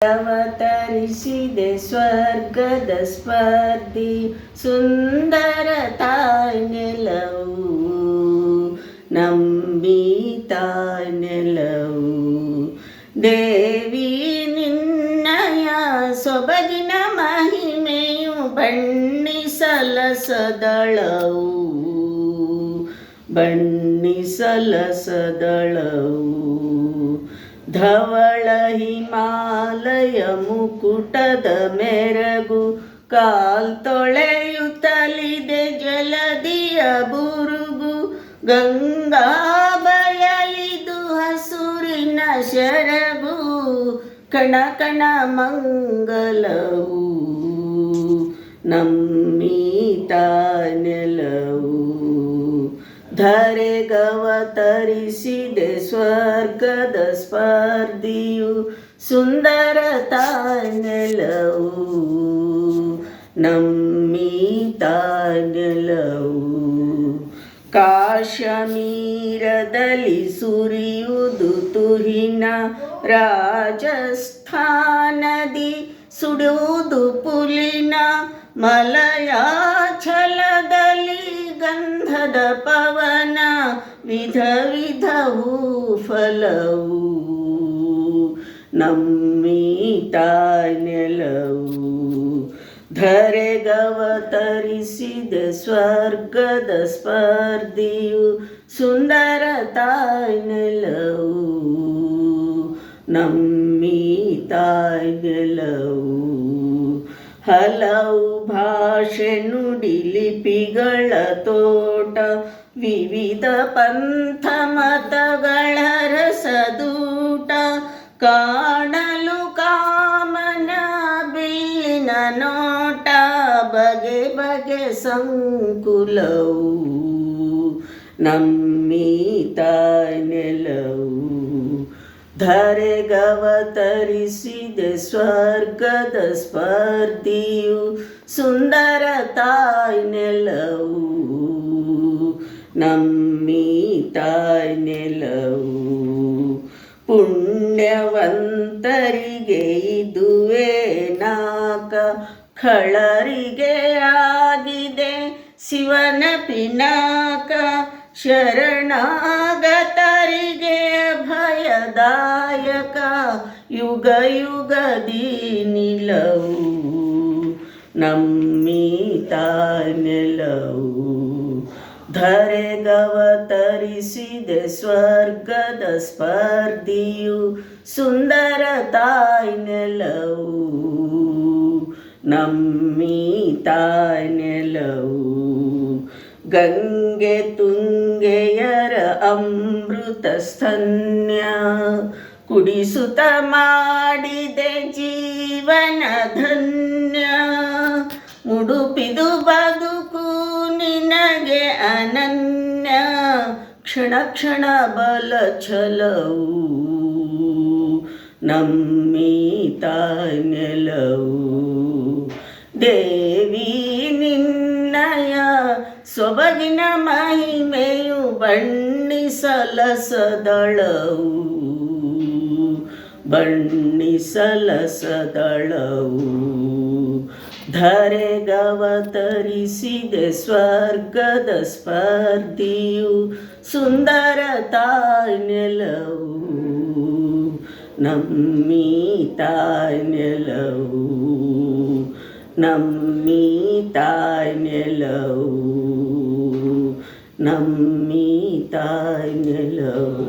ಅವತರಿಸಿದೆ ಸ್ವರ್ಗದ ಸ್ಪರ್ಧಿ ಸುಂದರ ತಾಯ್ ನೆಲವು ನಂಬಿ ತಾಯ್ ನೆಲವು ದೇವಿ ನಿನ್ನಯ ಸೊಬಗಿನ ಮಹಿಮೆಯು ಬಣ್ಣಿಸಲಸದಳವು ಧವಳ ಹಿಮಾಲಯ ಮುಕುಟದ ಮೆರಗು ಕಾಲ್ತೊಳೆಯುತ್ತಲಿದೆ ಜಲದಿಯ ಬುರುಗು ಗಂಗಾ ಬಯಲಿದು ಹಸುರಿನ ಶರಗು ಕಣ ಕಣ ಮಂಗಲವು ನಮ್ಮೀತ ನೆಲವು ಧರೆಗವತರಿಸಿದೆ ಸ್ವರ್ಗದ ಸ್ಪರ್ಧಿಯು ಸುಂದರ ತಾಯ್ ನೆಲವು ನಮ್ಮೀತ ನೆಲವು ಕಾಶ್ಮೀರದಲ್ಲಿ ಸುರಿಯುವುದು ತುಹಿನ ರಾಜಸ್ಥಾನದಿ ಸುಡುವುದು ಪುಲಿನ ಮಲಯಾಚಲದಲ್ಲಿ ಗಂಧದ ಪವನ ವಿಧ ವಿಧವೂ ಫಲವು ನಮ್ಮೀತ ನೆಲವು ಧರೆಗವತರಿಸಿದೆ ಸ್ವರ್ಗದ ಸ್ಪರ್ಧಿಯು ಸುಂದರ ತಾಯ್ ನೆಲವು ನಮ್ಮೀತ ನೆಲವು ಹಲವು ಭಾಷೆ ನುಡಿ ಲಿಪಿಗಳ ತೋಟ ವಿವಿಧ ಪಂಥ ಮತಗಳ ರಸದೂಟ ಕಾಣಲು ಕಾಮನ ಬಿಲ್ಲಿನ ನೋಟ ಬಗೆ ಬಗೆ ಸಂಕುಲವು ನಮ್ಮೀತ ನೆಲವು ಧರೆಗವತರಿಸಿದೆ ಸ್ವರ್ಗದ ಸ್ಪರ್ಧಿಯು ಸುಂದರ ತಾಯ್ ನೆಲವು ನಮ್ಮೀತ ನೆಲವು ಪುಣ್ಯವಂತರಿಗೆ ಇದುವೇ ನಾಕ ಖಳರಿಗೆ ಆಗಿದೆ ಶಿವನ ಪಿನಾಕ ಶರಣಾಗತರಿಗೆ ಅಭಯದಾಯಕ ಯುಗ ಯುಗದಿ ನಿಲವು ನಮ್ಮೀತ ನೆಲವು ಧರೆಗವತರಿಸಿದೆ ಸ್ವರ್ಗದ ಸ್ಪರ್ಧಿಯು ಸುಂದರ ತಾಯ್ ನೆಲವು ನಮ್ಮೀತ ನೆಲವು ಗಂಗೆ ತುಂಗೆಯರ ಅಮೃತ ಸ್ತನ್ಯ ಕುಡಿಸುತ್ತ ಮಾಡಿದೆ ಜೀವನ ಧನ್ಯ ಮುಡುಪಿದು ಬದುಕು ನಿನಗೆ ಅನನ್ಯ ಕ್ಷಣ ಕ್ಷಣ ಬಲ ಛಲವು ನಮ್ಮೀತ ನೆಲವು ದೇವಿ ನಿನ್ನಯ ಸೊಬಗಿನ ಮಹಿಮೆಯು ಬಣ್ಣಿಸಲಸದಳವು ಧರೆಗವತರಿಸಿದೆ ಸ್ವರ್ಗದ ಸ್ಪರ್ಧಿಯು ಸುಂದರ ತಾಯ್ ನೆಲವು ನಮ್ಮೀತ ನೆಲವು ನಮ್ಮೀತ ನೆಲವು ನಮ್ಮೀತ ನೆಲವು